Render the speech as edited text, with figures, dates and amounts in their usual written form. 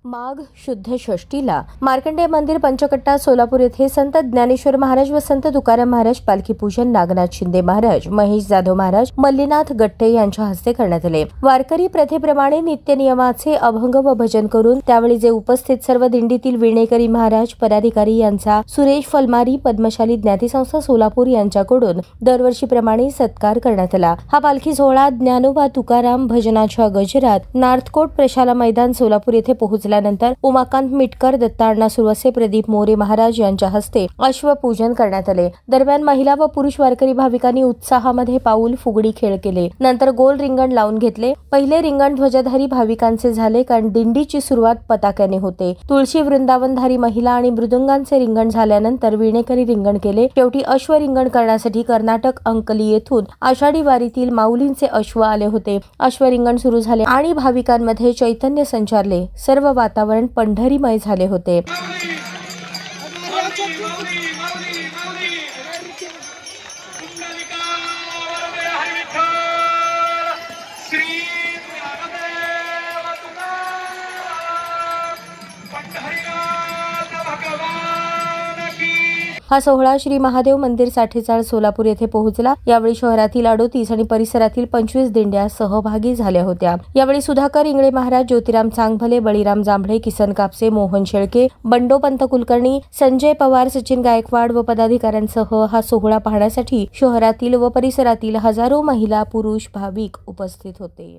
माघ शुद्ध षष्टीला मार्कंडेय मंदिर पंचकट्टा सोलापूर येथे संत ज्ञानेश्वर महाराज व संत तुकाराम महाराज पालखी पूजन नागनाथ शिंदे महाराज, महेश जाधव महाराज, मल्लीनाथ गट्टे यांच्या हस्ते करण्यात आले। वारकरी प्रथेप्रमाणे नित्य नियमाचे अभंग व भजन करून त्यावेळी जे उपस्थित सर्व दिंडीतील विणेकरी महाराज पदाधिकारी यांचा सुरेश फलमारी पद्मशाली ज्ञाती संस्था सोलापूर यांच्याकडून दरवर्षीप्रमाणे सत्कार करण्यात आला। हा पालखी सोहळा ज्ञानोबा तुकाराम भजनाच्या गजरात नार्थकोट प्रशाला मैदान सोलापूर येथे पोहोचला। नंतर उमाकांत मिटकर, दत्ताअण्णा सुरवसे, प्रदीप मोरे महाराज यांच्या हस्ते अश्वपूजन करण्यात आले। दरम्यान महिला व पुरुष वारकरी भाविकांनी उत्साहामध्ये पाऊल फुगडी खेळ केले। नंतर गोल रिंगण लावून घेतले। पहिले रिंगण ध्वजाधारी भाविकांचे झाले, कारण दिंडीची सुरुवात पताक्याने होते। तुळशी वृंदावनधारी महिला आणि मृदुंगांचे रिंगण झाल्यानंतर विणेकरी रिंगण केले। शेवटी अश्व रिंगण करण्यासाठी कर्नाटक अंकली येथून आषाढी वारीतील माऊलींचे अश्व आले होते। अश्व रिंगण सुरू झाले आणि भाविकांमध्ये चैतन्य संचारले। सर्व वातावरण पंढरीमय झाले होते। हा सोहळा श्री महादेव मंदिर साठेचाळ सोलापूर येथे पोहोचला। यावेळी शहरातील 38 आणि परिसरातील 25 दिंड्या सहभागी झाल्या होत्या। यावेळी सुधाकर इंगळे महाराज, ज्योतिराम चांगभले, बळीराम जांभळे, किसन कापसे, मोहन शेळके, बंडो पंत कुलकर्णी, संजय पवार, सचिन गायकवाड व पदाधिकाऱ्यांसह हा सोहळा पाहण्यासाठी शहरातील व परिसरातील हजारो महिला पुरुष भाविक उपस्थित होते।